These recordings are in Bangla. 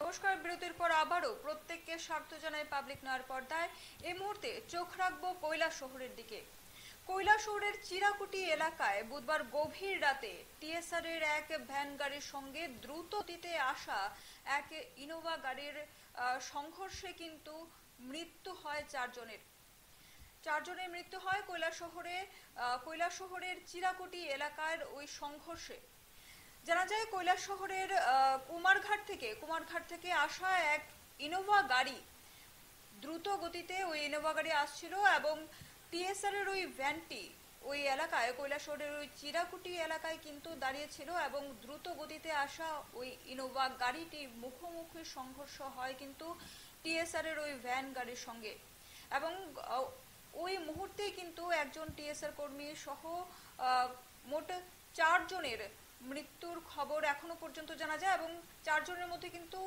নমস্কার, বিরতির পর আবারও প্রত্যেককে স্বাগত জানাই পাবলিক নয়ার পর্দায়। এই মুহূর্তে চোখ রাখবো কৈলাসহরের দিকে। কৈলাসহরের চিরাকুটি এলাকায় বুধবার গভীর রাতে টিএসআর এর এক ভ্যান গাড়ির সঙ্গে দ্রুত গতিতে আসা এক ইনোভা গাড়ির সংঘর্ষে কিন্তু মৃত্যু হয় চারজনের মৃত্যু হয় কৈলাসহরের চিরাকুটি এলাকার ওই সংঘর্ষে। জানা যায় কৈলাসহরের কুমারঘাট থেকে আসা এক ইনোভা গাড়ি দ্রুত গতিতে ওই ইনোভা গাড়ি আসছিল এবং টিএসআর এর ওই ভ্যানটি ওই এলাকায় কৈলাসহরের ওই চিরাকুটি এলাকায় কিন্তু দাঁড়িয়েছিল এবং দ্রুত গতিতে আসা ওই ইনোভা গাড়িটি মুখোমুখি সংঘর্ষ হয় কিন্তু টিএসআর এর ওই ভ্যান গাড়ির সঙ্গে। এবং ওই মুহূর্তেই কিন্তু একজন টিএসআর কর্মী সহ মোট 4 জনের মৃত্যুর খবর এখনো পর্যন্ত জানা যায় এবং 4 জনের মধ্যে কিন্তু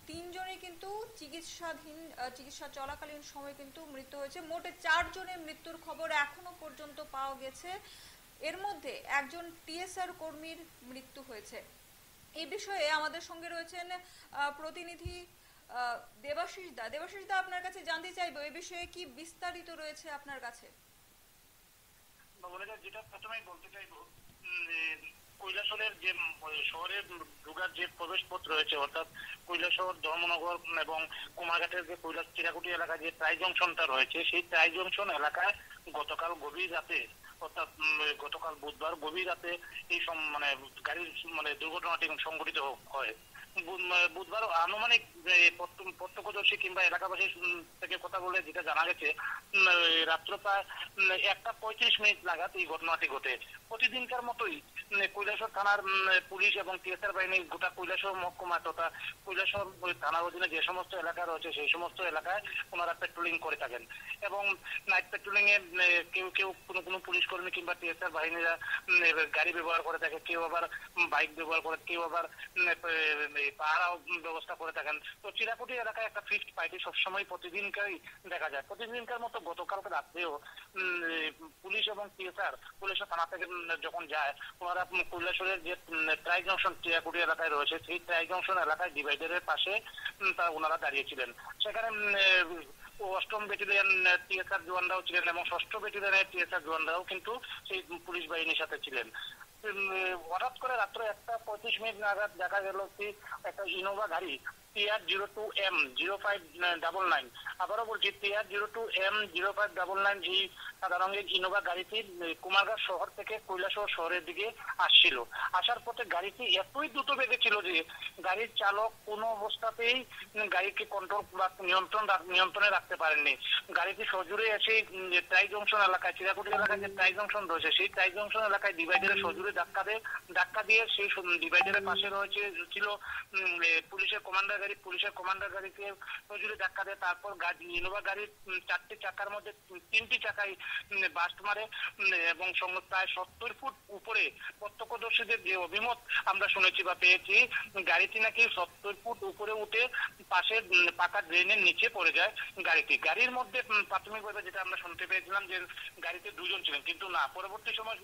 3 জনের কিন্তু চিকিৎসা চলাকালীন সময় কিন্তু মৃত্যু হয়েছে। মোট 4 জনের মৃত্যুর খবর এখনো পর্যন্ত পাওয়া গেছে। এর মধ্যে একজন টিএসআর কর্মীর মৃত্যু হয়েছে। এই বিষয়ে আমাদের সঙ্গে রয়েছেন প্রতিনিধি দেবাশিস দা। আপনার কাছে জানতে চাইবো এই বিষয়ে কি বিস্তারিত রয়েছে আপনার কাছে। যেটা প্রথমেই বলতে চাইবো, কৈলাসহরের যে শহরের ঢোকার যে প্রবেশ পথ রয়েছে, অর্থাৎ কৈলাসহর, ধর্মনগর এবং কুমারঘাটের যে কৈলাস চিরাকুটি এলাকায় যে ট্রাই জংশনটা রয়েছে, সেই ট্রাই জংশন এলাকায় গতকাল গভীর রাতে, অর্থাৎ গতকাল বুধবার গভীর রাতে এই গাড়ির দুর্ঘটনাটি সংঘটিত হয়। বুধবার আনুমানিক প্রত্যক্ষদর্শী কিংবা এলাকাবাসী থেকে কথা বলে যেটা জানা গেছে, রাত্র প্রায় 1:35 নাগাদ এই ঘটনাটি ঘটে। প্রতিদিনকার মতোই কৈলাসহর থানার পুলিশ এবং টিএসআর বাহিনী গোটা কৈলাসহর মহকুমা তথা কৈলাসহর থানার অধীনে যে সমস্ত এলাকা রয়েছে সেই সমস্ত এলাকায় ওনারা পেট্রোলিং করে থাকেন এবং নাইট পেট্রোলিং এ কেউ কোনো পুলিশ কর্মী কিংবা টিএসআর বাহিনীরা গাড়ি ব্যবহার করে থাকে, কেউ আবার বাইক ব্যবহার করে, কেউ আবার পাহারা ব্যবস্থা করে থাকেন। তো চিরাকুটি এলাকায় একটা ফিক্সড পার্টি সবসময় প্রতিদিনকারই দেখা যায়। প্রতিদিনকার মতো গতকালকে রাত্রেও পুলিশ এবং টিএসআর কৈলাসহর থানা থেকে যখন যায়, ওনারা কৈলাসহরের যে ট্রাই জংশন চিরাকুটি এলাকায় রয়েছে সেই ট্রাই জংশন এলাকায় ডিভাইডারের পাশে ওনারা দাঁড়িয়েছিলেন। সেখানে 8ম ব্যাটালিয়ন টিএসআর জওয়ানরাও ছিলেন এবং 6ষ্ঠ ব্যাটালিয়নের টিএসআর জওয়ানরাও কিন্তু সেই পুলিশ বাহিনীর সাথে ছিলেন। হঠাৎ করে রাত্র 1:35 নাগাদ দেখা গেল কি একটা ইনোভা গাড়ি TR02M0599, আবারও বলছি TR02M0599, এই সাদা রঙের ইনোভা গাড়িটি কুমারঘাট শহর থেকে কৈলাসহর শহরের দিকে আসছিল। আসার পথে গাড়িটি এতই দ্রুত বেগে ছিল যে গাড়ির চালক কোনো অবস্থাতেই গাড়িকে কন্ট্রোল বা নিয়ন্ত্রণে রাখতে পারেননি। গাড়িটি সজোরে এসে ট্রাই জংশন এলাকায়, চিরাকুটি এলাকায় যে ট্রাই জংশন রয়েছে সেই ট্রাই জংশন এলাকায় ডিভাইডারে সজোরে ধাক্কা দিয়ে সেই ডিভাইডারের পাশে ছিল পুলিশের কমান্ডার গাড়িকে সজোরে ধাক্কা দেয়। তারপর ইনোভা গাড়ির 4টি চাকার মধ্যে 3টি চাকায় বাস্ট মারে এবং প্রায় 70 ফুট উপরে, প্রত্যক্ষদর্শীদের যে অভিমত আমরা শুনেছি বা পেয়েছি, গাড়িটি নাকি 70 ফুট উপরে উঠে পাশে পাকা ড্রেনের নিচে পড়ে যায় গাড়ির মধ্যে প্রাথমিকভাবে যেটা আমরা শুনতে পেয়েছিলাম যে গাড়িতে 2 জন ছিলেন, কিন্তু না, পরবর্তী সময়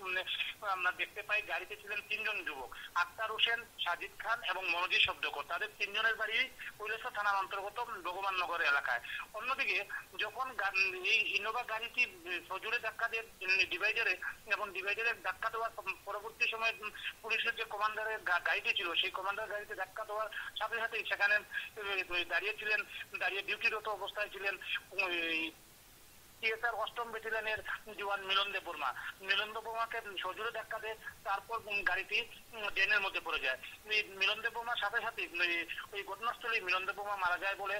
আমরা দেখতে পাই গাড়িতে ছিলেন 3 জন যুবক, আক্তার হোসেন, সাজিদ খান এবং মনোজিৎ শব্দকর। তাদের 3 জনের বাড়ি কৈলাসহর থানার অন্তর্গত ভগবান নগর এলাকায়। অন্যদিকে যখন এই ইনোভা গাড়িটি সজোরে ধাক্কা দিয়ে ডিভাইডারে এবং ডিভাইডারে ধাক্কা দেওয়ার পরবর্তী সময় পুলিশের যে কমান্ডারের গাড়িটি ছিল সেই কমান্ডার গাড়িতে ধাক্কা দেওয়ার সাথে সাথেই সেখানে দাঁড়িয়ে ডিউটিরত অবস্থায় ছিলেন টিএসআর 8ম ব্যাটালিয়নের জওয়ান মিলন দেব বর্মাকে সজোরে ধাক্কা দেয়। তারপর গাড়িটি ড্রেনের মধ্যে পড়ে যায়। মিলন দেব বর্মার সাথে সাথে ওই ঘটনাস্থলে মিলন দেব বর্মা মারা যায় বলে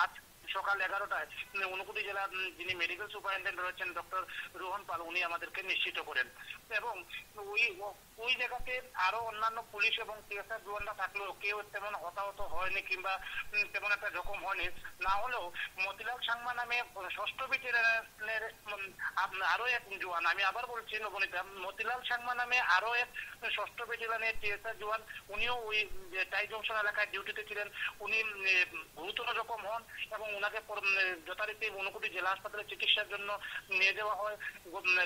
আজ সকাল 11টায় ঊনকোটি জেলার যিনি মেডিকেল সুপারিনটেন্ডেন্ট রয়েছেন ডক্টর রোহন পাল, উনি আমাদেরকে নিশ্চিত করেন। এবং ওই জায়গাতে আরো অন্যান্য পুলিশ এবং টিএসআর জওয়ানরা থাকলেও কেউ তেমন হতাহত হয়নি কিংবা তেমন একটা জখম হয়নি। না হলেও মতিলাল সাংমা নামে 6ষ্ঠ ব্যাটালিয়নের আরো এক জওয়ান, আমি আবার বলছি নবনীতা, মতিলাল সাংমা নামে আরো এক 6ষ্ঠ ব্যাটালিয়নের টিএসআর জওয়ান, উনিও ওই টাই জংশন এলাকায় ডিউটিতে ছিলেন। উনি গুরুতর জখম হন এবং ওনাকে যথারীতি ঊনকোটি জেলা হাসপাতালে চিকিৎসার জন্য নিয়ে যাওয়া হয়।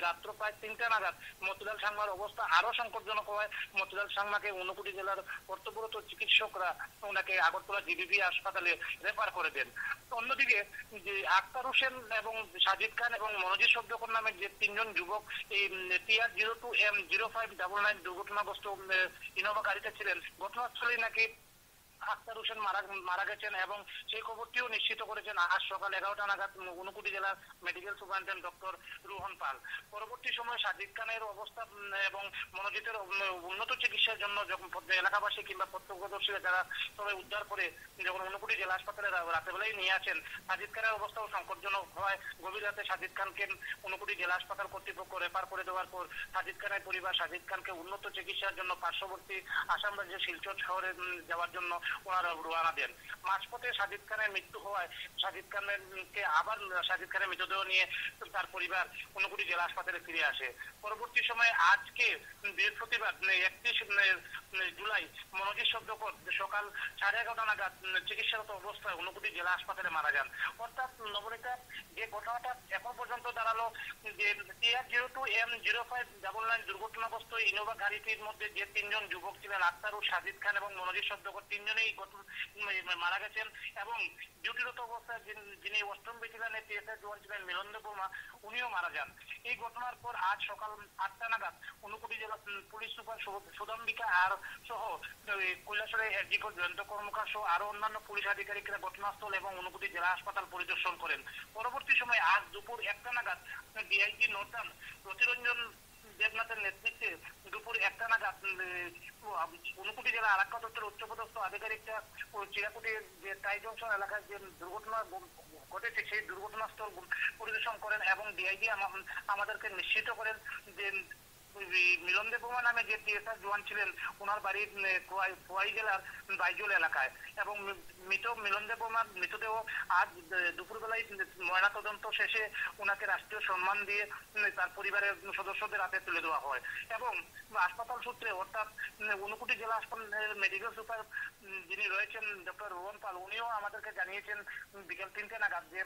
রাত্র প্রায় 3টা নাগাদ মতিলাল সাংমার অবস্থা আরো সংকটজনক হয়। মতিলাল সাংমাকে ঊনকোটি জেলার কর্তব্যরত চিকিৎসকরা ওনাকে আগরতলা জিবিপি হাসপাতালে রেফার করে দেন। অন্যদিকে যে আক্তার হোসেন এবং সাজিদ খান এবং মনোজিৎ শব্দকর নামে যে 3জন যুবক এই TR02M0599 দুর্ঘটনাগ্রস্ত ইনোভা গাড়িতে ছিলেন, ঘটনাস্থলেই নাকি আক্তার হোসেন মারা গেছেন এবং সেই খবরটিও নিশ্চিত করেছেন আজ সকাল 11টা নাগাদ ঊনকোটি জেলার মেডিকেল সুপারিনটেন্ডেন্ট ডক্টর রোহন পাল। পরবর্তী সময়ে সাজিদ খানের অবস্থা এবং মনোজিতের উন্নত চিকিৎসার জন্য যখন এলাকাবাসী কিংবা প্রত্যক্ষদর্শীরা যারা সবাই উদ্ধার করে যখন ঊনকোটি জেলা হাসপাতালে রাতেবেলায় নিয়ে আসেন, সাজিদ খানের অবস্থাও সংকটজনক হয়। গভীর রাতে সাজিদ খানকে ঊনকোটি জেলা হাসপাতাল কর্তৃপক্ষ রেফার করে দেওয়ার পর সাজিদ খানের পরিবার সাজিদ খানকে উন্নত চিকিৎসার জন্য পার্শ্ববর্তী আসাম রাজ্যের শিলচর শহরে যাওয়ার জন্য ওনারা রওনা দেন। মাঝপথে সাজিদ খানের মৃত্যু হওয়ায় সাজিদ খানের মৃতদেহ নিয়ে তার পরিবার ঊনকোটি জেলা হাসপাতালে ফিরে আসে। পরবর্তী সময়ে আজকে বৃহস্পতিবার 31 জুলাই মনোজিৎ শব্দকর সকাল 11:30 নাগাদ চিকিৎসারত অবস্থায় ঊনকোটি জেলা হাসপাতালে মারা যান। অর্থাৎ নবনীতা, যে ঘটনাটা এখন পর্যন্ত দাঁড়ালো যে TR02M0599 দুর্ঘটনাগ্রস্ত ইনোভা গাড়িটির মধ্যে যে 3জন যুবক ছিলেন আক্তার, সাজিদ খান এবং মনোজিৎ শব্দকর, 3জনেই মারা গেছেন এবং ডিউটিরত অবস্থায় যিনি অষ্টম ব্যাটালিয়নের TSI জওয়ান ছিলেন মিলনদেব বর্মা, উনিও মারা যান। এই ঘটনার পর আজ সকাল 8টা নাগাদ ঊনকোটি জেলা পুলিশ সুপার সুদাম্বিকা আর সহ কৈলাসহরের এসডি জয়ন্ত কর্মকার সহ আরো অন্যান্য পুলিশ আধিকারিকরা ঘটনাস্থল এবং ঊনকোটি জেলা হাসপাতাল পরিদর্শন করেন। পরবর্তী সময়ে আজ দুপুর 1টা নাগাদ ডিআইজি নর্দার্ন রতিরঞ্জন দেবনাথের নেতৃত্বে দুপুর 1টা নাগাদ ঊনকোটি জেলা আরক্ষা দপ্তরের উচ্চপদস্থ আধিকারিকরা চিরাকুটির যে টাই জংশন এলাকায় যে দুর্ঘটনা ঘটেছে সেই দুর্ঘটনাস্থল পরিদর্শন করেন এবং ডিআইজি আমাদেরকে নিশ্চিত করেন যে মিলনদেব বর্মা নামে যে TSI জওয়ান ছিলেন ওনার বাড়ি খোয়াই জেলার বাইজল এলাকায় এবং মৃত মিলনদেব বর্মার মৃতদেহ আজ দুপুরবেলায় ময়নাতদন্ত শেষে ওনাকে রাষ্ট্রীয় সম্মান দিয়ে তার পরিবারের সদস্যদের হাতে তুলে দেওয়া হয় এবং হাসপাতাল সূত্রে অর্থাৎ ঊনকোটি জেলা হাসপাতালের মেডিকেল সুপার যিনি রয়েছেন ডক্টর রোহন পাল, উনিও আমাদেরকে জানিয়েছেন বিকেল 3টে নাগাদ যে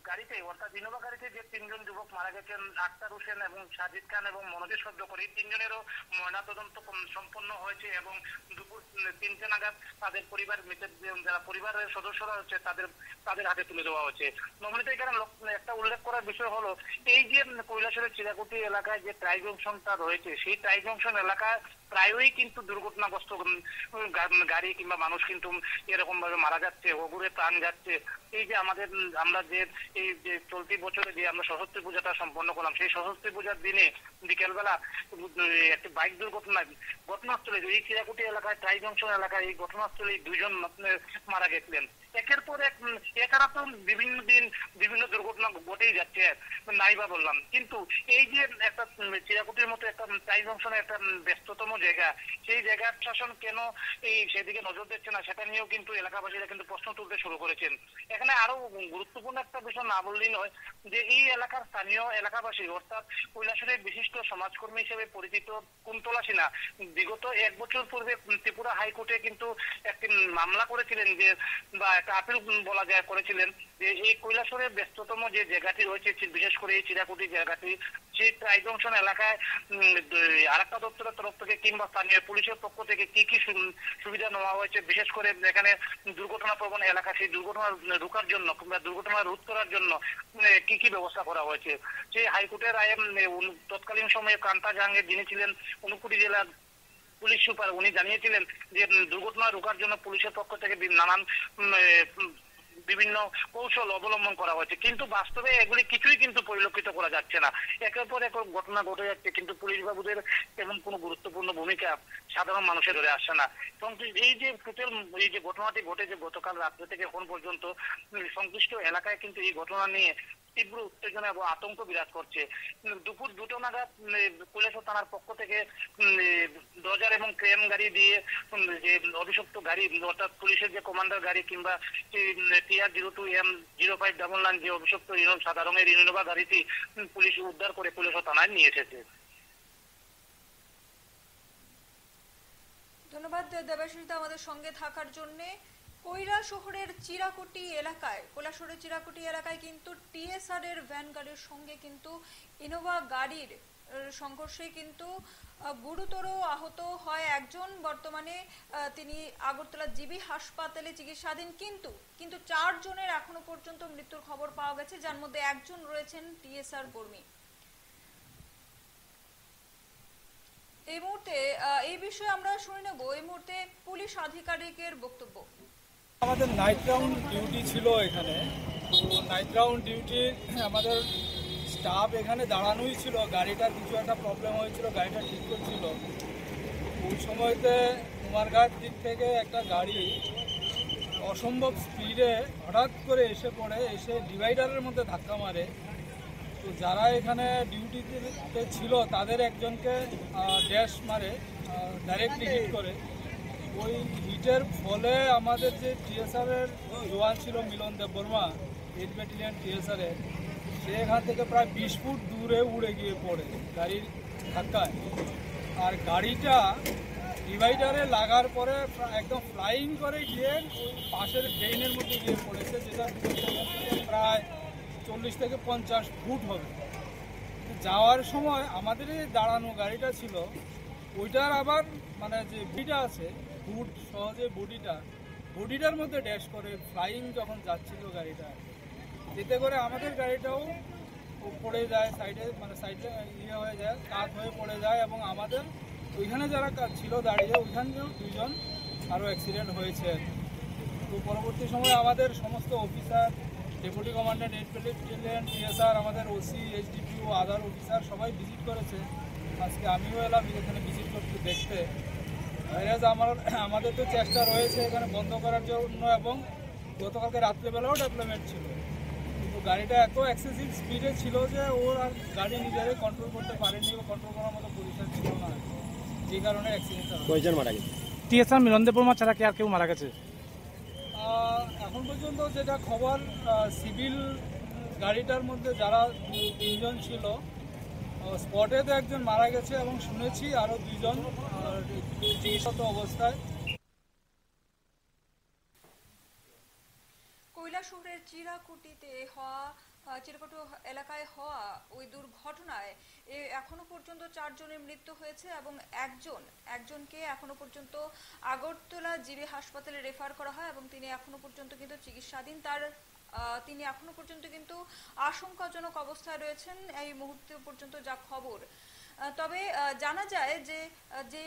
গাড়িতে অর্থাৎ ইনোভা গাড়িতে যে 3জন যুবক মারা গেছেন আক্তার হোসেন এবং সাজিদ খান এবং মনোজিৎ শব্দকর, এই 3জনেরও ময়নাতদন্ত সম্পন্ন হয়েছে এবং দুপুর 3টে নাগাদ তাদের পরিবার যারা পরিবারের সদস্যরা হচ্ছে তাদের হাতে তুলে দেওয়া হয়েছে। নমিনিত এখানে একটা উল্লেখ করার বিষয় হলো এই যে কৈলাসহরের চিরাকুটি এলাকায় যে ট্রাই জংশনটা রয়েছে সেই ট্রাই জংশন এলাকায় প্রায়ই কিন্তু দুর্ঘটনাগ্রস্ত গাড়ি কিংবা মানুষ কিন্তু এরকম ভাবে মারা যাচ্ছে, অগুরে প্রাণ যাচ্ছে। এই যে আমরা যে এই যে চলতি বছরে যে আমরা সরস্বতী পূজাটা সম্পন্ন করলাম, সেই সরস্বতী পূজার দিনে বিকেলবেলা একটি বাইক ঘটনাস্থলে এই চিরাকুটি এলাকায় ট্রাই জংশন এলাকায় এই ঘটনাস্থলে 2জন মারা গেছিলেন। একের পর এছাড়া তো বিভিন্ন দিন বিভিন্ন দুর্ঘটনা ঘটেই যাচ্ছে নাইবা বললাম, কিন্তু এই যে একটা চিরাকুটির মতো একটা ট্রাই জংশনের একটা ব্যস্ততম জায়গা, সেই জায়গার শাসন কেন সেদিকে নজর দিচ্ছে না সেটা নিয়েও কিন্তু এলাকাবাসীরা কিন্তু প্রশ্ন তুলতে শুরু করেছেন। এখানে আরো গুরুত্বপূর্ণ একটা বিষয় না বললেই নয় যে এই এলাকার স্থানীয় এলাকাবাসী অর্থাৎ কৈলাসহরের বিশিষ্ট সমাজকর্মী হিসেবে পরিচিত কুন্তলা সিনহা বিগত 1 বছর পূর্বে ত্রিপুরা হাইকোর্টে কিন্তু একটি মামলা করেছিলেন যে বা একটা আপিল বলা যায় করেছিলেন যে এই কৈলাসহরের ব্যস্ততম যে জায়গাটি রয়েছে বিশেষ করে এই চিরাকুটি জায়গাটি, সেই ট্রাই জংশন এলাকায় আরক্ষা দপ্তরের তরফ থেকে কিংবা স্থানীয় পুলিশের পক্ষ থেকে কি কি সুবিধা নেওয়া হয়েছে, বিশেষ করে এখানে দুর্ঘটনা প্রবণ এলাকা সেই দুর্ঘটনা রোকার জন্য কিংবা দুর্ঘটনা রোধ করার জন্য কি কি ব্যবস্থা করা হয়েছে। সেই হাইকোর্টের রায়ে তৎকালীন সময়ে কান্তা জাহাঙ্গীর যিনি ছিলেন ঊনকোটি জেলার পুলিশ সুপার, উনি জানিয়েছিলেন যে দুর্ঘটনা রোকার জন্য পুলিশের পক্ষ থেকে নানান বিভিন্ন কৌশল অবলম্বন করা হয়েছে, কিন্তু বাস্তবে এগুলি কিছুই কিন্তু পরিলক্ষিত করা যাচ্ছে না। একের পর এক ঘটনা ঘটে যাচ্ছে কিন্তু পুলিশ বাবুদের তেমন কোনো গুরুত্বপূর্ণ ভূমিকা সাধারণ মানুষের ধরে আসছে না। এই যে টোটাল এই যে ঘটনাটি ঘটেছে গতকাল রাত্রে থেকে এখন পর্যন্ত সংশ্লিষ্ট এলাকায় কিন্তু এই ঘটনা নিয়ে তীব্র উত্তেজনা এবং আতঙ্ক বিরাজ করছে। দুপুর 2টো নাগাদ কৈলাসহর থানার পক্ষ থেকে ডজার এবং ক্রেন গাড়ি দিয়ে যে অভিযুক্ত গাড়ি অর্থাৎ পুলিশের যে কমান্ডার গাড়ি কিংবা TR02M0599 যে অভিযুক্ত সাদা রঙের ইনোভা গাড়িটি পুলিশ উদ্ধার করে কৈলাসহর থানায় নিয়ে এসেছে। ধন্যবাদ দেবাশিস দা আমাদের সঙ্গে থাকার জন্য। কৈলাসহরের চিরাকুটি এলাকায় কিন্তু টিএসআর এর ভ্যান গাড়ির সঙ্গে কিন্তু ইনোভা গাড়ির সংঘর্ষে কিন্তু গুরুতর আহত হয় একজন। বর্তমানে তিনি আগরতলা জিবি হাসপাতালে চিকিৎসাধীন, কিন্তু 4 জনের এখনো পর্যন্ত মৃত্যুর খবর পাওয়া গেছে, যার মধ্যে একজন রয়েছেন টিএসআর কর্মী। এই মুহূর্তে এই বিষয়ে আমরা শুনে নেব এই মুহূর্তে পুলিশ আধিকারিকের বক্তব্য। আমাদের নাইট রাউন্ড ডিউটি ছিল এখানে। তো নাইট রাউন্ড ডিউটি আমাদের স্টাফ এখানে দাঁড়ানোই ছিল। গাড়িটার কিছু একটা প্রবলেম হয়েছিল, গাড়িটা ঠিক করছিল। ওই সময়তে কুমারঘাট দিক থেকে একটা গাড়ি অসম্ভব স্পিডে হঠাৎ করে এসে ডিভাইডারের মধ্যে ধাক্কা মারে। তো যারা এখানে ডিউটিতে ছিল তাদের একজনকে ড্যাশ মারে, ডাইরেক্টলি হিট করে। ওই হিটের ফলে আমাদের যে টিএসআরের জওয়ান ছিল মিলন দেববর্মা, 8 ব্যাটালিয়ন টিএসআরের, সে এখান থেকে প্রায় 20 ফুট দূরে উড়ে গিয়ে পড়ে গাড়ির ধাক্কায়। আর গাড়িটা ডিভাইডারে লাগার পরে একদম ফ্লাইং করে গিয়ে ওই পাশের ড্রেনের মধ্যে গিয়ে পড়েছে, যেটা প্রায় 40 থেকে 50 ফুট হবে। যাওয়ার সময় আমাদের এই দাঁড়ানো গাড়িটা ছিল, ওইটার আবার মানে যে বডিটা আছে, ফুট সহজে বডিটার মধ্যে ড্যাশ করে ফ্লাইং যখন যাচ্ছিল গাড়িটা, এতে করে আমাদের গাড়িটাও পড়ে যায় সাইডে, মানে সাইডে ইয়ে হয়ে যায়, কাত হয়ে পড়ে যায়। এবং আমাদের ওইখানে যারা ছিল দাঁড়িয়ে, ওইখানেও 2 জন আরও অ্যাক্সিডেন্ট হয়েছে। তো পরবর্তী সময় আমাদের সমস্ত officer, deputy commandant 8 battalion TSR, আমাদের ওসি, এইচডিপিও, আদার অফিসার সবাই ভিজিট করেছে। আজকে আমিও এলাম এখানে ভিজিট করতে, দেখতে। আমাদের তো চেষ্টা রয়েছে এখানে বন্ধ করার জন্য, এবং গতকালকে রাত্রেবেলাও ডেভেলপমেন্ট ছিল, কিন্তু গাড়িটা এত এক্সেসিভ স্পিডে ছিল যে ওর আর গাড়ি নিজেরাই কন্ট্রোল করতে পারেনি, বা কন্ট্রোল করার মতো পজিশন ছিল না, যে কারণে অ্যাক্সিডেন্টটা হয়। কয়জন মারা গেছে? টিএসআর মিলন দেববর্মা ছাড়া কি আর কেউ মারা গেছে? এখন পর্যন্ত যেটা খবর, সিভিল গাড়িটার মধ্যে যারা 3 জন ছিল, স্পটেতে একজন মারা গেছে, এবং শুনেছি আরও 2 জন চিকিৎসাত অবস্থায়। কৈলাসহরের চিরাকুটি এলাকায় হওয়া ওই দুর্ঘটনায় এখনো পর্যন্ত 4 জনের মৃত্যু হয়েছে, এবং একজনকে এখনো পর্যন্ত আগরতলা জিবি হাসপাতালে রেফার করা হয়, এবং তিনি এখনো পর্যন্ত কিন্তু চিকিৎসাধীন। তিনি এখনো পর্যন্ত কিন্তু আশঙ্কাজনক অবস্থায় রয়েছেন এই মুহূর্তে পর্যন্ত যা খবর। তবে জানা যায় যে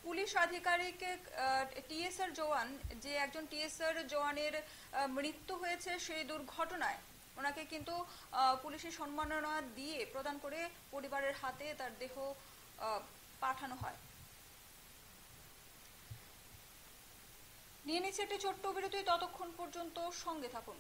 পুলিশ আধিকারিক টিএসআর জওয়ান, যে একজন টিএসআর জওয়ানের মৃত্যু হয়েছে সেই দুর্ঘটনায়, ওনাকে কিন্তু পুলিশের সম্মাননা দিয়ে প্রদান করে পরিবারের হাতে তার দেহ পাঠানো হয়। নিয়ে নিচ্ছে একটি ছোট্ট বিরতি, ততক্ষণ পর্যন্ত সঙ্গে থাকুন।